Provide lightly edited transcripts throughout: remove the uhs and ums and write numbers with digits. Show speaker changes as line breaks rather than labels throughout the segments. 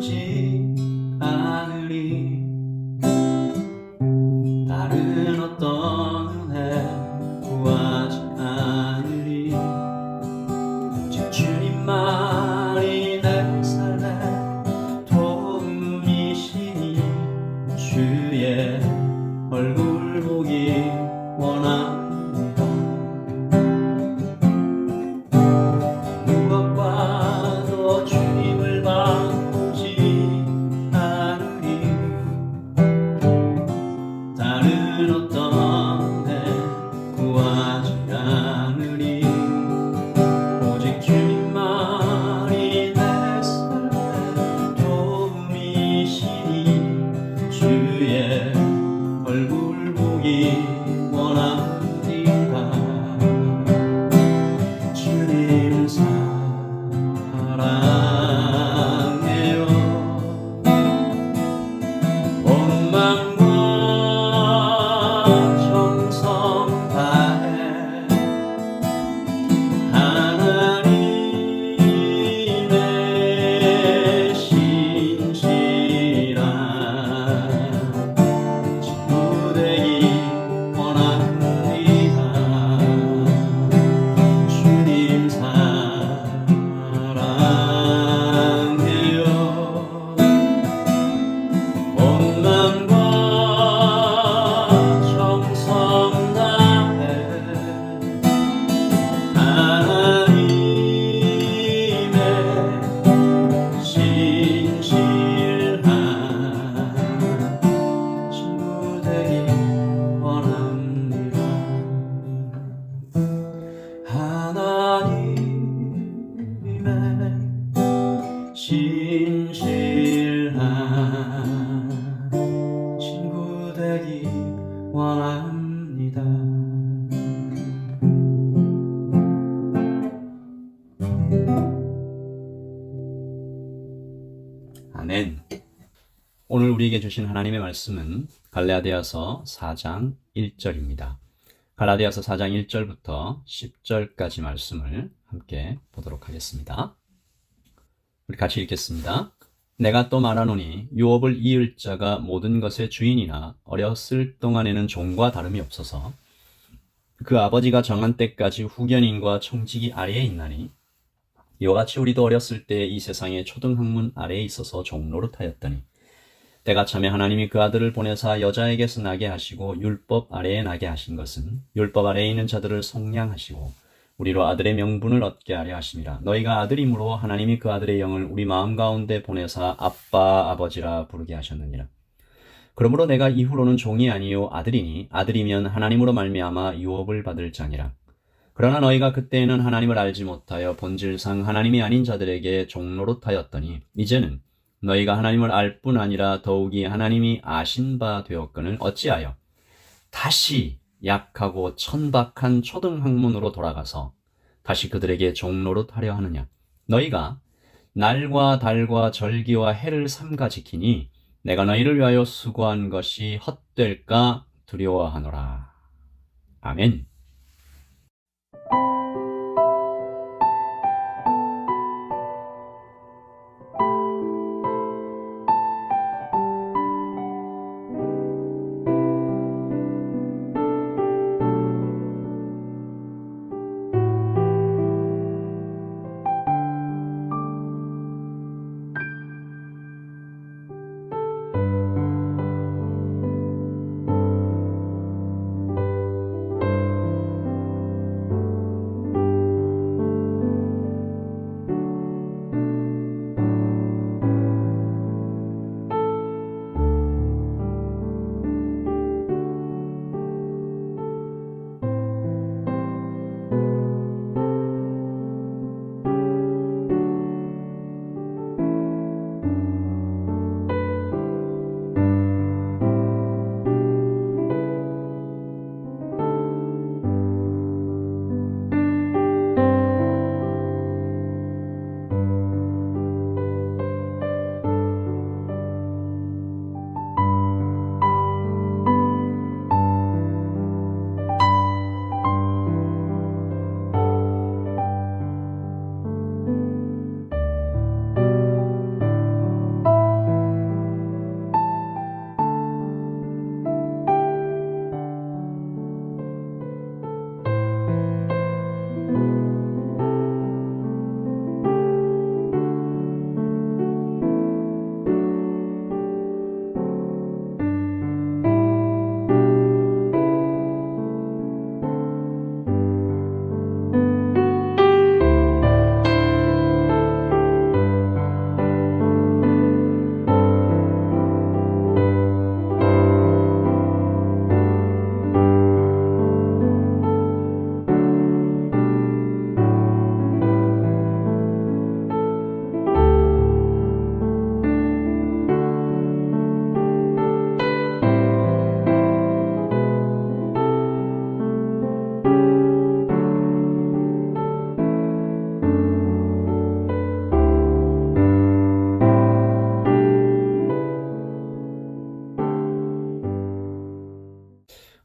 바꾸지 않으리. 다른 어떤 은혜 구하지 않으리. 오직 주님만이 내 삶의 도움이시니 주의 얼굴 보기 원합니다. 무엇과도 주님을 바꾸지 않으리. 다른 어떤 데 구하지 않으리. 오직 주님만이 내 삶의 도움이시니 주의 얼굴 보기 원합니다. 주님 사랑해요. 온 맘과 정성 다해 하나님의 신실한 친구 되기 원합니다. 주님 사랑해요. 온 맘과 정성 다해 하나님의 신실한 친구 되기 원합니다. 하나님의 신실한 친구 되기 원합니다. 아멘. 오늘 우리에게 주신 하나님의 말씀은 갈라디아서 4장 1절입니다. 갈라디아서 4장 1절부터 10절까지 말씀을 함께 보도록 하겠습니다. 우리 같이 읽겠습니다. 내가 또 말하노니 유업을 이을 자가 모든 것의 주인이나 어렸을 동안에는 종과 다름이 없어서 그 아버지가 정한 때까지 후견인과 청지기 아래에 있나니 이와 같이 우리도 어렸을 때 이 세상의 초등학문 아래에 있어서 종노릇하였더니 때가 차매 하나님이 그 아들을 보내사 여자에게서 나게 하시고 율법 아래에 나게 하신 것은 율법 아래에 있는 자들을 속량하시고 우리로 아들의 명분을 얻게 하려 하심이라. 너희가 아들이므로 하나님이 그 아들의 영을 우리 마음 가운데 보내사 아빠 아버지라 부르게 하셨느니라. 그러므로 내가 이후로는 종이 아니요 아들이니 아들이면 하나님으로 말미암아 유업을 받을 자니라. 그러나 너희가 그때에는 하나님을 알지 못하여 본질상 하나님이 아닌 자들에게 종노릇하였더니 이제는 너희가 하나님을 알 뿐 아니라 더욱이 하나님이 아신 바 되었거늘 어찌하여 다시 약하고 천박한 초등학문으로 돌아가서 다시 그들에게 종노릇하려 하느냐. 너희가 날과 달과 절기와 해를 삼가 지키니 내가 너희를 위하여 수고한 것이 헛될까 두려워하노라. 아멘.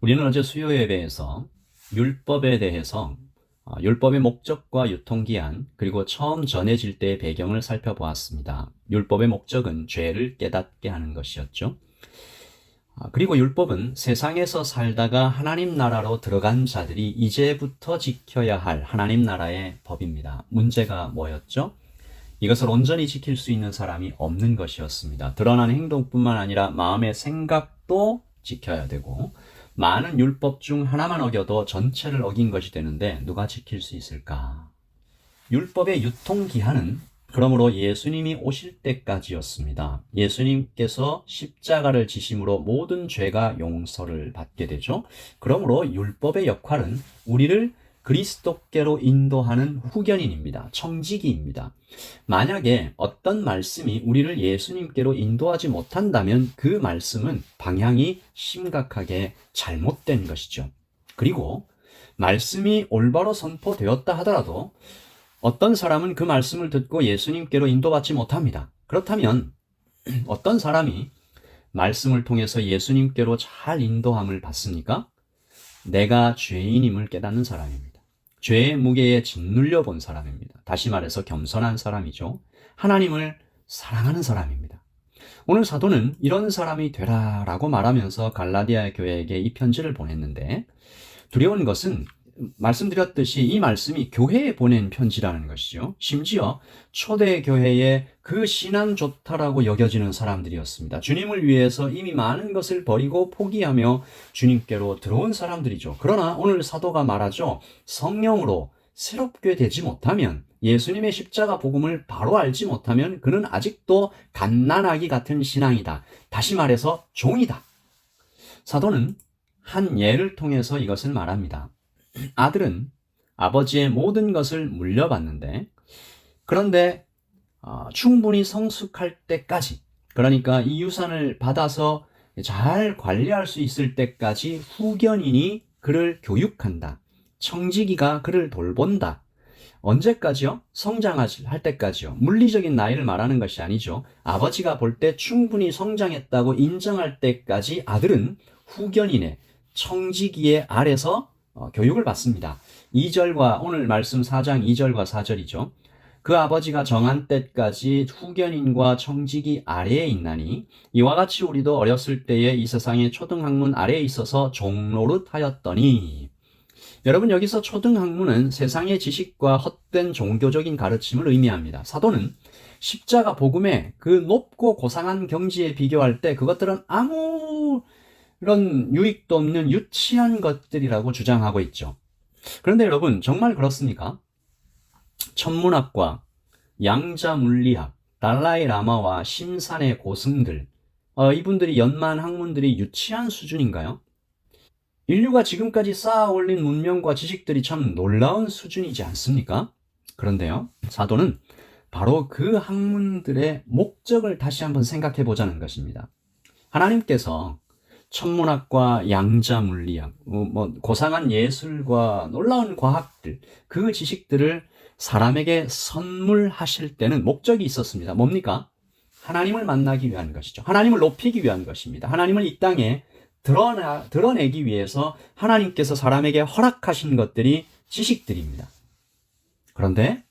우리는 어제 수요 예배에서 율법에 대해서 율법의 목적과 유통기한 그리고 처음 전해질 때의 배경을 살펴보았습니다. 율법의 목적은 죄를 깨닫게 하는 것이었죠. 그리고 율법은 세상에서 살다가 하나님 나라로 들어간 자들이 이제부터 지켜야 할 하나님 나라의 법입니다. 문제가 뭐였죠? 이것을 온전히 지킬 수 있는 사람이 없는 것이었습니다. 드러나는 행동뿐만 아니라 마음의 생각도 지켜야 되고 많은 율법 중 하나만 어겨도 전체를 어긴 것이 되는데 누가 지킬 수 있을까? 율법의 유통기한은 그러므로 예수님이 오실 때까지였습니다. 예수님께서 십자가를 지심으로 모든 죄가 용서를 받게 되죠. 그러므로 율법의 역할은 우리를 그리스도께로 인도하는 후견인입니다. 청지기입니다. 만약에 어떤 말씀이 우리를 예수님께로 인도하지 못한다면 그 말씀은 방향이 심각하게 잘못된 것이죠. 그리고 말씀이 올바로 선포되었다 하더라도 어떤 사람은 그 말씀을 듣고 예수님께로 인도받지 못합니다. 그렇다면 어떤 사람이 말씀을 통해서 예수님께로 잘 인도함을 받습니까? 내가 죄인임을 깨닫는 사람입니다. 죄의 무게에 짓눌려 본 사람입니다. 다시 말해서 겸손한 사람이죠. 하나님을 사랑하는 사람입니다. 오늘 사도는 이런 사람이 되라라고 말하면서 갈라디아 교회에게 이 편지를 보냈는데 두려운 것은 말씀드렸듯이 이 말씀이 교회에 보낸 편지라는 것이죠. 심지어 초대교회의 그 신앙 좋다라고 여겨지는 사람들이었습니다. 주님을 위해서 이미 많은 것을 버리고 포기하며 주님께로 들어온 사람들이죠. 그러나 오늘 사도가 말하죠. 성령으로 새롭게 되지 못하면, 예수님의 십자가 복음을 바로 알지 못하면 그는 아직도 갓난아기 같은 신앙이다. 다시 말해서 종이다. 사도는 한 예를 통해서 이것을 말합니다. 아들은 아버지의 모든 것을 물려받는데, 그런데 충분히 성숙할 때까지, 그러니까 이 유산을 받아서 잘 관리할 수 있을 때까지 후견인이 그를 교육한다. 청지기가 그를 돌본다. 언제까지요? 성장할 때까지요. 물리적인 나이를 말하는 것이 아니죠. 아버지가 볼 때 충분히 성장했다고 인정할 때까지 아들은 후견인의 청지기의 아래서 교육을 받습니다. 2절과 오늘 말씀 4장 2절과 4절이죠. 그 아버지가 정한 때까지 후견인과 청지기 아래에 있나니 이와 같이 우리도 어렸을 때에 이 세상의 초등학문 아래에 있어서 종노릇하였더니. 여러분, 여기서 초등학문은 세상의 지식과 헛된 종교적인 가르침을 의미합니다. 사도는 십자가 복음의 그 높고 고상한 경지에 비교할 때 그것들은 아무런 유익도 없는 유치한 것들이라고 주장하고 있죠. 그런데 여러분, 정말 그렇습니까? 천문학과 양자물리학, 달라이 라마와 심산의 고승들, 이분들이 연만 학문들이 유치한 수준인가요? 인류가 지금까지 쌓아 올린 문명과 지식들이 참 놀라운 수준이지 않습니까? 그런데요, 사도는 바로 그 학문들의 목적을 다시 한번 생각해 보자는 것입니다. 하나님께서 천문학과 양자물리학, 고상한 예술과 놀라운 과학들, 그 지식들을 사람에게 선물하실 때는 목적이 있었습니다. 뭡니까? 하나님을 만나기 위한 것이죠. 하나님을 높이기 위한 것입니다. 하나님을 이 땅에 드러내기 위해서 하나님께서 사람에게 허락하신 것들이 지식들입니다. 그런데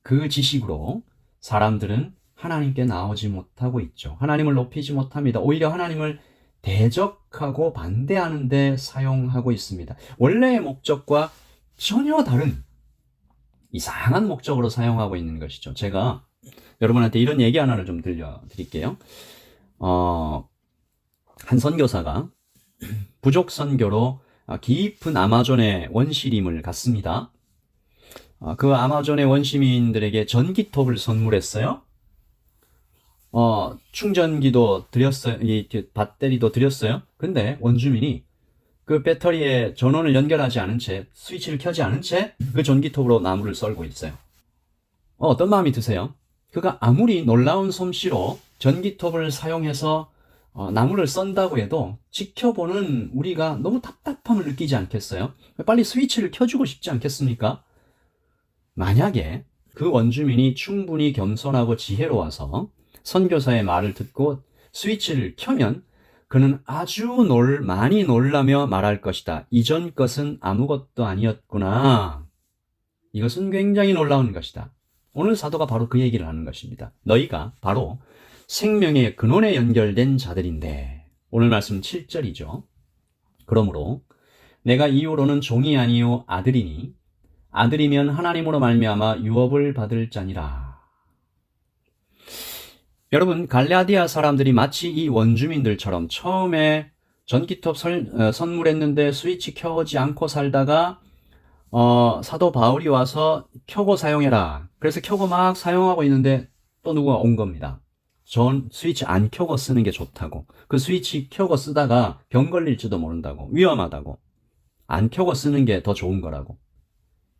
그 지식으로 사람들은 하나님께 나오지 못하고 있죠. 하나님을 높이지 못합니다. 오히려 하나님을 대적하고 반대하는 데 사용하고 있습니다. 원래의 목적과 전혀 다른 이상한 목적으로 사용하고 있는 것이죠. 제가 여러분한테 이런 얘기 하나를 좀 들려드릴게요. 한 선교사가 부족 선교로 깊은 아마존의 원시림을 갔습니다. 그 아마존의 원시민들에게 전기톱을 선물했어요. 충전기도 드렸어요. 이 배터리도 드렸어요. 근데 원주민이 그 배터리에 전원을 연결하지 않은 채, 스위치를 켜지 않은 채 그 전기톱으로 나무를 썰고 있어요. 어떤 마음이 드세요? 그가 아무리 놀라운 솜씨로 전기톱을 사용해서 나무를 썬다고 해도 지켜보는 우리가 너무 답답함을 느끼지 않겠어요? 빨리 스위치를 켜주고 싶지 않겠습니까? 만약에 그 원주민이 충분히 겸손하고 지혜로워서 선교사의 말을 듣고 스위치를 켜면 그는 아주 많이 놀라며 말할 것이다. 이전 것은 아무것도 아니었구나. 이것은 굉장히 놀라운 것이다. 오늘 사도가 바로 그 얘기를 하는 것입니다. 너희가 바로 생명의 근원에 연결된 자들인데, 오늘 말씀 7절이죠. 그러므로 내가 이후로는 종이 아니요 아들이니 아들이면 하나님으로 말미암아 유업을 받을 자니라. 여러분, 갈라디아 사람들이 마치 이 원주민들처럼 처음에 전기톱 선물했는데 스위치 켜지 않고 살다가 사도 바울이 와서 켜고 사용해라. 그래서 켜고 막 사용하고 있는데 또 누가 온 겁니다. 전 스위치 안 켜고 쓰는 게 좋다고. 그 스위치 켜고 쓰다가 병 걸릴지도 모른다고. 위험하다고. 안 켜고 쓰는 게 더 좋은 거라고.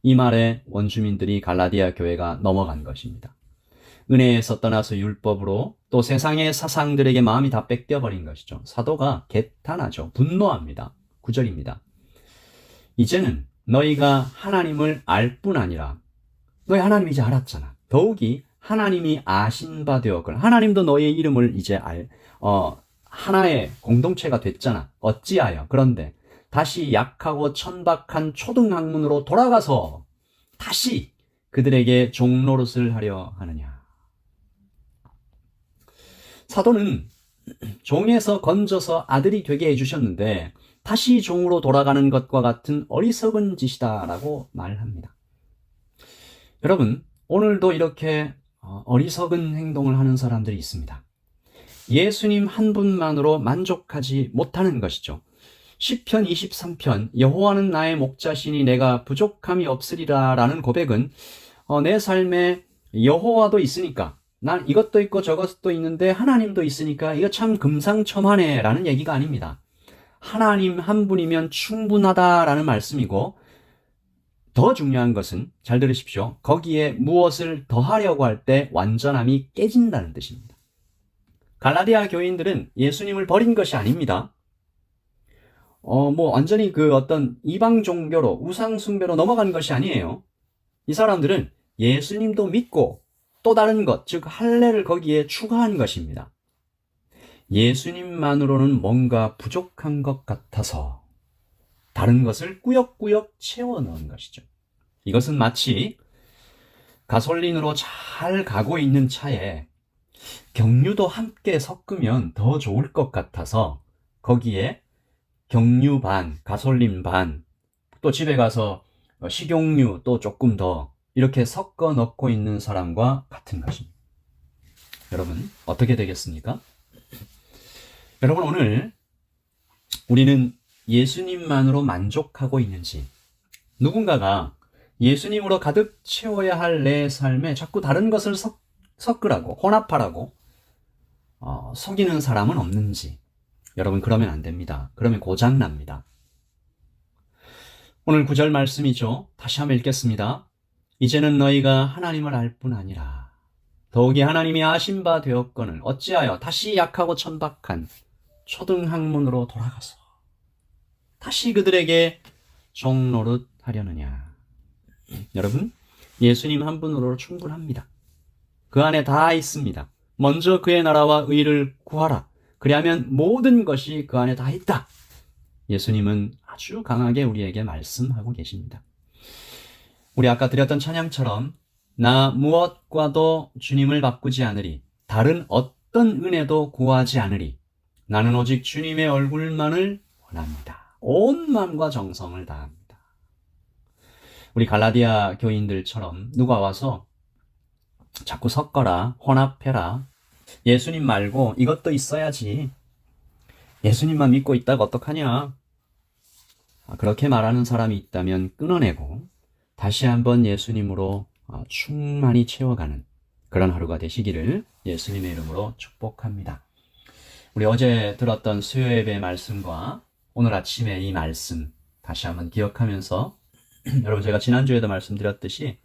이 말에 원주민들이 갈라디아 교회가 넘어간 것입니다. 은혜에서 떠나서 율법으로 또 세상의 사상들에게 마음이 다 뺏겨버린 것이죠. 사도가 개탄하죠. 분노합니다. 9절입니다. 이제는 너희가 하나님을 알 뿐 아니라, 너희 하나님 이제 알았잖아. 더욱이 하나님이 아신 바 되었거늘. 하나님도 너희의 이름을 이제 하나의 공동체가 됐잖아. 어찌하여 그런데 다시 약하고 천박한 초등학문으로 돌아가서 다시 그들에게 종노릇을 하려 하느냐. 사도는 종에서 건져서 아들이 되게 해주셨는데 다시 종으로 돌아가는 것과 같은 어리석은 짓이다라고 말합니다. 여러분, 오늘도 이렇게 어리석은 행동을 하는 사람들이 있습니다. 예수님 한 분만으로 만족하지 못하는 것이죠. 시편 23편 여호와는 나의 목자시니 내가 부족함이 없으리라 라는 고백은 내 삶에 여호와도 있으니까, 난 이것도 있고 저것도 있는데 하나님도 있으니까 이거 참 금상첨화네 라는 얘기가 아닙니다. 하나님 한 분이면 충분하다라는 말씀이고, 더 중요한 것은 잘 들으십시오. 거기에 무엇을 더하려고 할 때 완전함이 깨진다는 뜻입니다. 갈라디아 교인들은 예수님을 버린 것이 아닙니다. 완전히 그 어떤 이방 종교로, 우상 숭배로 넘어간 것이 아니에요. 이 사람들은 예수님도 믿고 또 다른 것, 즉 할례를 거기에 추가한 것입니다. 예수님만으로는 뭔가 부족한 것 같아서 다른 것을 꾸역꾸역 채워 넣은 것이죠. 이것은 마치 가솔린으로 잘 가고 있는 차에 경유도 함께 섞으면 더 좋을 것 같아서 거기에 경유 반, 가솔린 반, 또 집에 가서 식용유 또 조금 더 이렇게 섞어 넣고 있는 사람과 같은 것입니다. 여러분, 어떻게 되겠습니까? 여러분, 오늘 우리는 예수님만으로 만족하고 있는지, 누군가가 예수님으로 가득 채워야 할 내 삶에 자꾸 다른 것을 섞으라고, 혼합하라고 속이는 사람은 없는지, 여러분, 그러면 안 됩니다. 그러면 고장납니다. 오늘 9절 말씀이죠. 다시 한번 읽겠습니다. 이제는 너희가 하나님을 알 뿐 아니라 더욱이 하나님이 아신 바 되었거늘 어찌하여 다시 약하고 천박한 초등학문으로 돌아가서 다시 그들에게 종노릇 하려느냐. 여러분, 예수님 한 분으로 충분합니다. 그 안에 다 있습니다. 먼저 그의 나라와 의를 구하라. 그리하면 모든 것이 그 안에 다 있다. 예수님은 아주 강하게 우리에게 말씀하고 계십니다. 우리 아까 드렸던 찬양처럼 나 무엇과도 주님을 바꾸지 않으리. 다른 어떤 은혜도 구하지 않으리. 나는 오직 주님의 얼굴만을 원합니다. 온 마음과 정성을 다합니다. 우리 갈라디아 교인들처럼 누가 와서 자꾸 섞어라, 혼합해라. 예수님 말고 이것도 있어야지. 예수님만 믿고 있다가 어떡하냐. 그렇게 말하는 사람이 있다면 끊어내고 다시 한번 예수님으로 충만히 채워가는 그런 하루가 되시기를 예수님의 이름으로 축복합니다. 우리 어제 들었던 수요예배 말씀과 오늘 아침에 이 말씀 다시 한번 기억하면서 여러분, 제가 지난주에도 말씀드렸듯이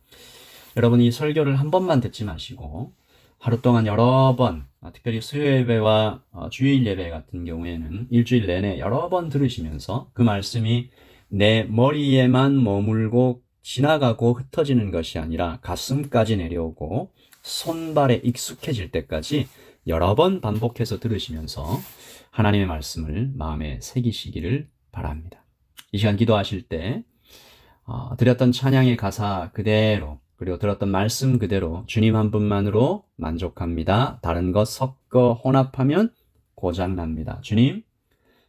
여러분 이 설교를 한 번만 듣지 마시고 하루 동안 여러 번, 특별히 수요예배와 주일 예배 같은 경우에는 일주일 내내 여러 번 들으시면서 그 말씀이 내 머리에만 머물고 지나가고 흩어지는 것이 아니라 가슴까지 내려오고 손발에 익숙해질 때까지 여러 번 반복해서 들으시면서 하나님의 말씀을 마음에 새기시기를 바랍니다. 이 시간 기도하실 때 드렸던 찬양의 가사 그대로 그리고 들었던 말씀 그대로 주님 한 분만으로 만족합니다. 다른 것 섞어 혼합하면 고장납니다. 주님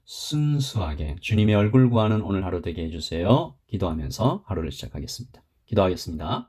순수하게 주님의 얼굴 구하는 오늘 하루 되게 해주세요. 기도하면서 하루를 시작하겠습니다. 기도하겠습니다.